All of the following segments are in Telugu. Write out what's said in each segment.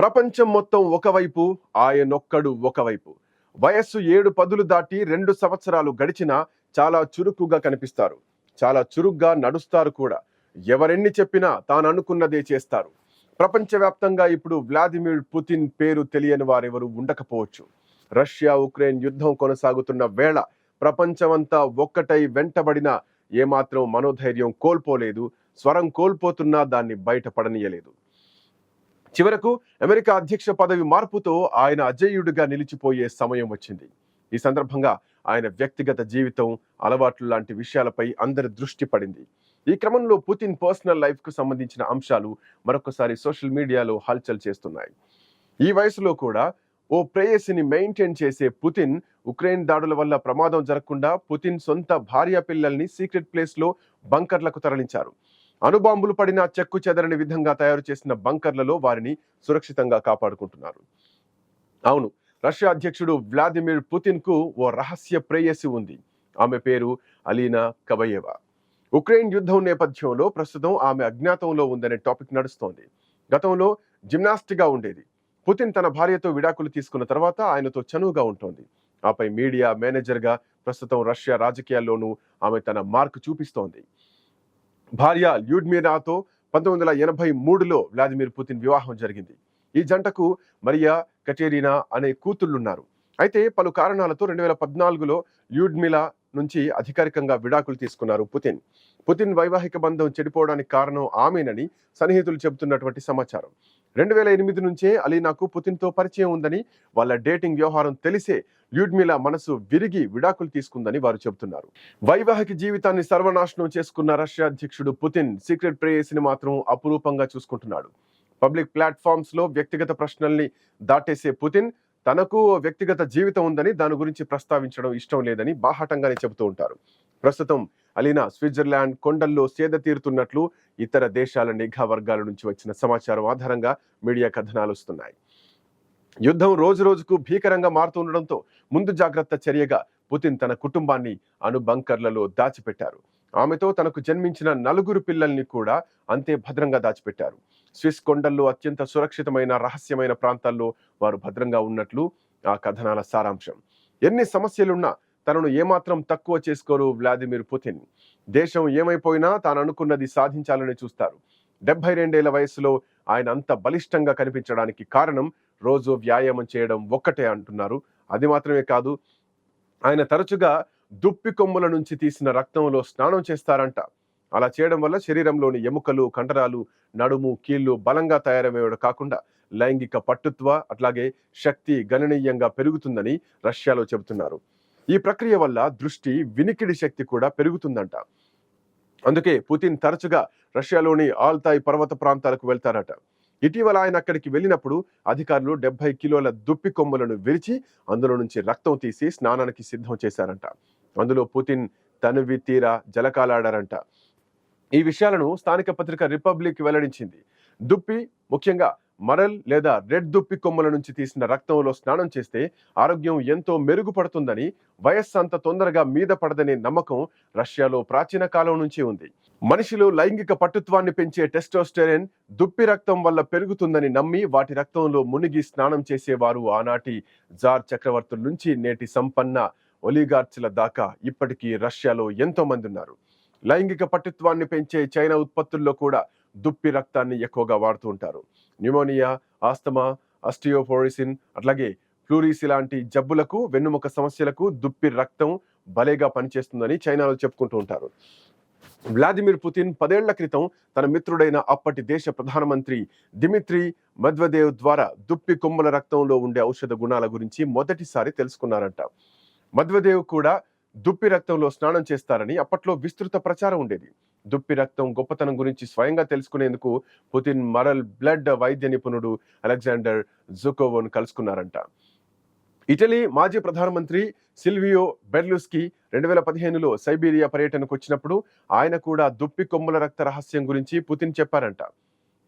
ప్రపంచం మొత్తం ఒకవైపు, ఆయనొక్కడు ఒకవైపు. వయస్సు 7 పదులు దాటి 2 సంవత్సరాలు గడిచినా చాలా చురుకుగా కనిపిస్తారు. చాలా చురుగ్గా నడుస్తారు కూడా. ఎవరెన్ని చెప్పినా తాననుకున్నదే చేస్తారు. ప్రపంచవ్యాప్తంగా ఇప్పుడు వ్లాదిమిర్ పుతిన్ పేరు తెలియని వారెవరూ ఉండకపోవచ్చు. రష్యా ఉక్రెయిన్ యుద్ధం కొనసాగుతున్న వేళ ప్రపంచమంతా ఒక్కటై వెంటబడిన ఏమాత్రం మనోధైర్యం కోల్పోలేదు. స్వరం కోల్పోతున్నా దాన్ని బయటపడనీయలేదు. చివరకు అమెరికా అధ్యక్ష పదవి మార్పుతో ఆయన అజేయుడిగా నిలిచిపోయే సమయం వచ్చింది. ఈ సందర్భంగా ఆయన వ్యక్తిగత జీవితం, అలవాట్లు లాంటి విషయాలపై అందరి దృష్టి పడింది. ఈ క్రమంలో పుతిన్ పర్సనల్ లైఫ్ కు సంబంధించిన అంశాలు మరొకసారి సోషల్ మీడియాలో హల్చల్ చేస్తున్నాయి. ఈ వయసులో కూడా ఓ ప్రేయసిని మెయింటైన్ చేసే పుతిన్ ఉక్రెయిన్ దాడుల వల్ల ప్రమాదం జరగకుండా పుతిన్ సొంత భార్య పిల్లల్ని సీక్రెట్ ప్లేస్ లో బంకర్లకు తరలించారు. అణుబాంబులు పడిన చెక్కు చెదరని విధంగా తయారు చేసిన బంకర్లలో వారిని సురక్షితంగా కాపాడుకుంటున్నారు. అవును, రష్యా అధ్యక్షుడు వ్లాదిమిర్ పుతిన్ కు ఓ రహస్య ప్రేయసి ఉంది. ఆమె పేరు అలీనా కబయేవా. ఉక్రెయిన్ యుద్ధం నేపథ్యంలో ప్రస్తుతం ఆమె అజ్ఞాతంలో ఉందనే టాపిక్ నడుస్తోంది. గతంలో జిమ్నాస్ట్గా ఉండేది. పుతిన్ తన భార్యతో విడాకులు తీసుకున్న తర్వాత ఆయనతో చనువుగా ఉంటోంది. ఆపై మీడియా మేనేజర్గా ప్రస్తుతం రష్యా రాజకీయాల్లోనూ ఆమె తన మార్కు చూపిస్తోంది. భార్య ల్యూడ్మిరాతో 1983లో వ్లాదిమిర్ పుతిన్ వివాహం జరిగింది. ఈ జంటకు మరియా కటేరినా అనే కూతుళ్లున్నారు. అయితే పలు కారణాలతో 2014లో ల్యూడ్మిలా నుంచి అధికారికంగా విడాకులు తీసుకున్నారు పుతిన్. పుతిన్ వైవాహిక బంధం చెడిపోవడానికి కారణం ఆమెనని సన్నిహితులు చెబుతున్నటువంటి సమాచారం. 2008 నుంచే అలీనాకు పుతిన్తో పరిచయం ఉందని, వాళ్ళ డేటింగ్ వ్యవహారం తెలిసే ల్యూడ్మిలా మనసు విరిగి విడాకులు తీసుకుందని వారు చెబుతున్నారు. వైవాహిక జీవితాన్ని సర్వనాశనం చేసుకున్న రష్యా అధ్యక్షుడు పుతిన్ సీక్రెట్ ప్రేయసిని మాత్రం అపురూపంగా చూసుకుంటున్నాడు. పబ్లిక్ ప్లాట్ఫామ్స్ లో వ్యక్తిగత ప్రశ్నల్ని దాటేసే పుతిన్ తనకు వ్యక్తిగత జీవితం ఉందని, దాని గురించి ప్రస్తావించడం ఇష్టం లేదని బాహాటంగానే చెబుతూ ఉంటారు. ప్రస్తుతం అలీనా స్విట్జర్లాండ్ కొండల్లో సేద తీరుతున్నట్లు ఇతర దేశాల నిఘా వర్గాల నుంచి వచ్చిన సమాచారం ఆధారంగా మీడియా కథనాలు వస్తున్నాయి. యుద్ధం రోజు రోజుకు భీకరంగా మారుతుండడంతో ముందు జాగ్రత్త చర్యగా పుతిన్ తన కుటుంబాన్ని అణు బంకర్లలో దాచిపెట్టారు. ఆమెతో తనకు జన్మించిన 4 పిల్లల్ని కూడా అంతే భద్రంగా దాచిపెట్టారు. స్విస్ కొండల్లో అత్యంత సురక్షితమైన రహస్యమైన ప్రాంతాల్లో వారు భద్రంగా ఉన్నట్లు ఆ కథనాల సారాంశం. ఎన్ని సమస్యలున్నా తనను ఏమాత్రం తక్కువ చేసుకోరు వ్లాదిమిర్ పుతిన్. దేశం ఏమైపోయినా తాను అనుకున్నది సాధించాలని చూస్తారు. 72 వయసులో ఆయన అంత బలిష్టంగా కనిపించడానికి కారణం రోజు వ్యాయామం చేయడం ఒక్కటే అంటున్నారు. అది మాత్రమే కాదు, ఆయన తరచుగా దుప్పి కొమ్ముల నుంచి తీసిన రక్తంలో స్నానం చేస్తారంట. అలా చేయడం వల్ల శరీరంలోని ఎముకలు, కండరాలు, నడుము, కీళ్లు బలంగా తయారయ్యేవాడు కాకుండా లైంగిక పట్టుత్వ అట్లాగే శక్తి గణనీయంగా పెరుగుతుందని రష్యాలో చెబుతున్నారు. ఈ ప్రక్రియ వల్ల దృష్టి, వినికిడి శక్తి కూడా పెరుగుతుందంట. అందుకే పుతిన్ తరచుగా రష్యాలోని ఆల్తాయ్ పర్వత ప్రాంతాలకు వెళ్తారట. ఇటీవల ఆయన అక్కడికి వెళ్ళినప్పుడు అధికారులు 70 కిలోల దుప్పి కొమ్ములను విరిచి అందులో నుంచి రక్తం తీసి స్నానానికి సిద్ధం చేశారంట. అందులో పుతిన్ తనువి తీరా జలకాలాడారంట. ఈ విషయాలను స్థానిక పత్రిక రిపబ్లిక్ వెల్లడించింది. దుప్పి, ముఖ్యంగా మరల్ లేదా రెడ్ దుప్పి కొమ్మల నుంచి తీసిన రక్తంలో స్నానం చేస్తే ఆరోగ్యం ఎంతో మెరుగుపడుతుందని, వయస్సు అంత తొందరగా మీద పడదనే నమ్మకం రష్యాలో ప్రాచీన కాలం నుంచి ఉంది. మనిషిలో లైంగిక పట్టుత్వాన్ని పెంచే టెస్టోస్టెరోన్ దుప్పి రక్తం వల్ల పెరుగుతుందని నమ్మి వాటి రక్తంలో మునిగి స్నానం చేసేవారు ఆనాటి జార్ చక్రవర్తుల నుంచి నేటి సంపన్న ఒలిగార్చ్ల దాకా ఇప్పటికీ రష్యాలో ఎంతో మంది ఉన్నారు. లైంగిక పట్టుత్వాన్ని పెంచే చైనా ఉత్పత్తుల్లో కూడా దుప్పి రక్తాన్ని ఎక్కువగా వాడుతూ ఉంటారు. న్యూమోనియా, ఆస్తమా, ఆస్టియోపోరిసిన్ అట్లాగే ఫ్లూరిసి లాంటి జబ్బులకు, వెన్నుముక సమస్యలకు దుప్పి రక్తం భలేగా పనిచేస్తుందని చైనాలో చెప్పుకుంటూ ఉంటారు. వ్లాదిమిర్ పుతిన్ 10 ఏళ్ల క్రితం తన మిత్రుడైన అప్పటి దేశ ప్రధానమంత్రి దిమిత్రీ మెద్వెదేవ్ ద్వారా దుప్పి కొమ్ముల రక్తంలో ఉండే ఔషధ గుణాల గురించి మొదటిసారి తెలుసుకున్నారంట. మెద్వెదేవ్ కూడా దుప్పి రక్తంలో స్నానం చేస్తారని అప్పట్లో విస్తృత ప్రచారం ఉండేది. దుప్పి రక్తం గొప్పతనం గురించి స్వయంగా తెలుసుకునేందుకు పుతిన్ మరల్ బ్లడ్ వైద్య నిపుణుడు అలెగ్జాండర్ జుకోవోను కలుసుకున్నారంట. ఇటలీ మాజీ ప్రధానమంత్రి సిల్వియో బెర్లుస్కీ 2015లో సైబీరియా పర్యటనకు వచ్చినప్పుడు ఆయన కూడా దుప్పి కొమ్ముల రక్త రహస్యం గురించి పుతిన్ చెప్పారంట.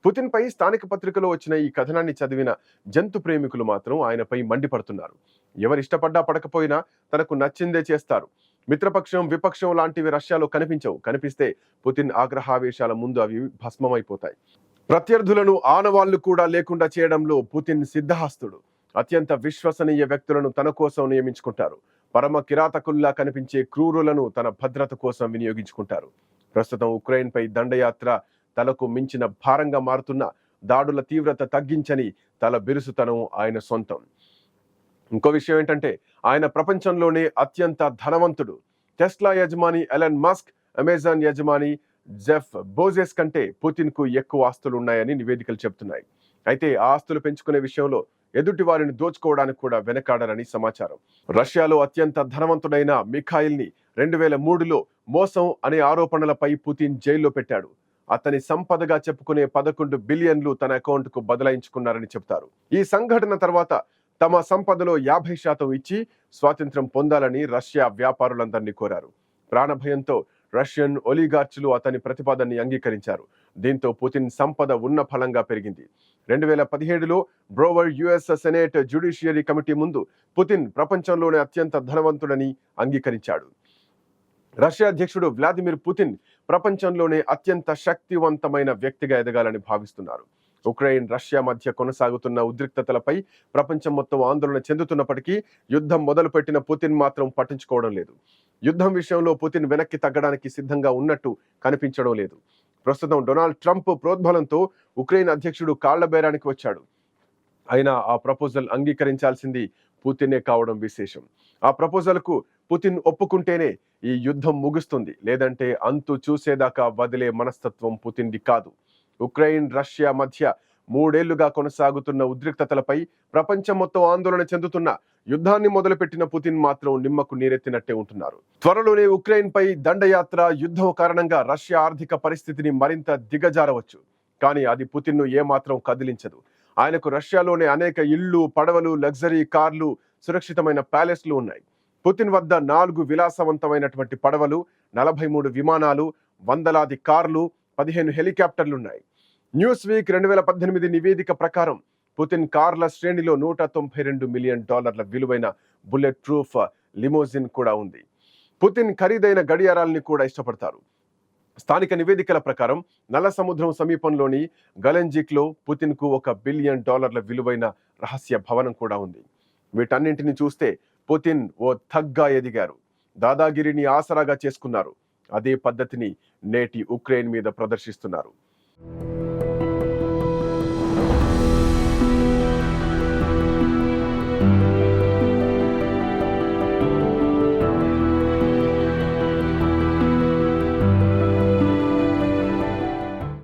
పుతిన్ పై స్థానిక పత్రికలో వచ్చిన ఈ కథనాన్ని చదివిన జంతు ప్రేమికులు మాత్రం ఆయనపై మండిపడుతున్నారు. ఎవరు ఇష్టపడ్డా పడకపోయినా తనకు నచ్చిందే చేస్తారు. మిత్రపక్షం, విపక్షం లాంటివి రష్యాలో కనిపించవు. కనిపిస్తే పుతిన్ ఆగ్రహావేశాల ముందు అవి భస్మమైపోతాయి. ప్రత్యర్థులను ఆనవాళ్లు కూడా లేకుండా చేయడంలో పుతిన్ సిద్ధహస్తుడు. అత్యంత విశ్వసనీయ వ్యక్తులను తన కోసం నియమించుకుంటారు. పరమ కిరాతకుల్లా కనిపించే క్రూరులను తన భద్రత కోసం వినియోగించుకుంటారు. ప్రస్తుతం ఉక్రెయిన్పై దండయాత్ర తలకు మించిన భారంగా మారుతున్న దాడుల తీవ్రత తగ్గించని తల బిరుసుతనం ఆయన సొంతం. ఇంకో విషయం ఏంటంటే ఆయన ప్రపంచంలోనే అత్యంత ధనవంతుడు. టెస్లా యజమాని ఎలన్ మస్క్, అమెజాన్ యజమాని జెఫ్ బోజెస్ కంటే పుతిన్ కు ఎక్కువ ఆస్తులు ఉన్నాయని నివేదికలు చెబుతున్నాయి. అయితే ఆ ఆస్తులు పెంచుకునే విషయంలో ఎదుటి వారిని దోచుకోవడానికి కూడా వెనకాడరని సమాచారం. రష్యాలో అత్యంత ధనవంతుడైన మిఖాయిల్ ని 2003లో మోసం అనే ఆరోపణలపై పుతిన్ జైల్లో పెట్టాడు. అతని సంపదగా చెప్పుకునే 11 బిలియన్లు తన అకౌంట్ కు బదలాయించుకున్నారని చెబుతారు. ఈ సంఘటన తర్వాత తమ సంపదలో 50% ఇచ్చి స్వాతంత్ర్యం పొందాలని రష్యా వ్యాపారులందరినీ కోరారు. ప్రాణభయంతో రష్యన్ ఒలిగార్చులు అతని ప్రతిపాదనని అంగీకరించారు. దీంతో పుతిన్ సంపద ఉన్న ఫలంగా పెరిగింది. 2017లో బ్రోవర్ యుఎస్ సెనేట్ జ్యుడిషియరీ కమిటీ ముందు పుతిన్ ప్రపంచంలోనే అత్యంత ధనవంతుడని అంగీకరించాడు. రష్యా అధ్యక్షుడు వ్లాదిమిర్ పుతిన్ ప్రపంచంలోనే అత్యంత శక్తివంతమైన వ్యక్తిగా ఎదగాలని భావిస్తున్నారు. ఉక్రెయిన్ రష్యా మధ్య కొనసాగుతున్న ఉద్రిక్తతలపై ప్రపంచం మొత్తం ఆందోళన చెందుతున్నప్పటికీ యుద్ధం మొదలుపెట్టిన పుతిన్ మాత్రం పట్టించుకోవడం లేదు. యుద్ధం విషయంలో పుతిన్ వెనక్కి తగ్గడానికి సిద్ధంగా ఉన్నట్టు కనిపించడం లేదు. ప్రస్తుతం డొనాల్డ్ ట్రంప్ ప్రోద్బలంతో ఉక్రెయిన్ అధ్యక్షుడు కాళ్లబేరానికి వచ్చాడు. అయినా ఆ ప్రపోజల్ అంగీకరించాల్సింది పుతినే కావడం విశేషం. ఆ ప్రపోజల్కు పుతిన్ ఒప్పుకుంటేనే ఈ యుద్ధం ముగుస్తుంది, లేదంటే అంతు చూసేదాకా వదిలే మనస్తత్వం పుతిన్ది కాదు. ఉక్రెయిన్ రష్యా మధ్య 3 ఏళ్లుగా కొనసాగుతున్న ఉద్రిక్తతలపై ప్రపంచం మొత్తం ఆందోళన చెందుతున్న యుద్ధాన్ని మొదలుపెట్టిన పుతిన్ మాత్రం నిమ్మకు నీరెత్తినట్టే ఉంటున్నారు. త్వరలోనే ఉక్రెయిన్ పై దండయాత్ర యుద్ధం కారణంగా రష్యా ఆర్థిక పరిస్థితిని మరింత దిగజారవచ్చు. కానీ అది పుతిన్ను ఏమాత్రం కదిలించదు. ఆయనకు రష్యాలోనే అనేక ఇళ్లు, పడవలు, లగ్జరీ కార్లు, సురక్షితమైన ప్యాలెస్లు ఉన్నాయి. పుతిన్ వద్ద 4 విలాసవంతమైనటువంటి పడవలు, 43 విమానాలు, వందలాది కార్లు, 15 హెలికాప్టర్లున్నాయి. న్యూస్ వీక్ 2018 నివేదిక ప్రకారం పుతిన్ కార్ల శ్రేణిలో $192 మిలియన్ విలువైన బుల్లెట్ ప్రూఫ్ లిమోజిన్ కూడా ఉంది. పుతిన్ ఖరీదైన గడియారాలని కూడా ఇష్టపడతారు. స్థానిక నివేదికల ప్రకారం నల్ల సముద్రం సమీపంలోని గలెంజిక్లో పుతిన్ కు $1 బిలియన్ విలువైన రహస్య భవనం కూడా ఉంది. వీటన్నింటిని చూస్తే పుతిన్ ఓ థగ్గా ఎదిగారు. దాదాగిరిని ఆసరాగా చేసుకున్నారు. అదే పద్ధతిని నేటి ఉక్రెయిన్ మీద ప్రదర్శిస్తున్నారు.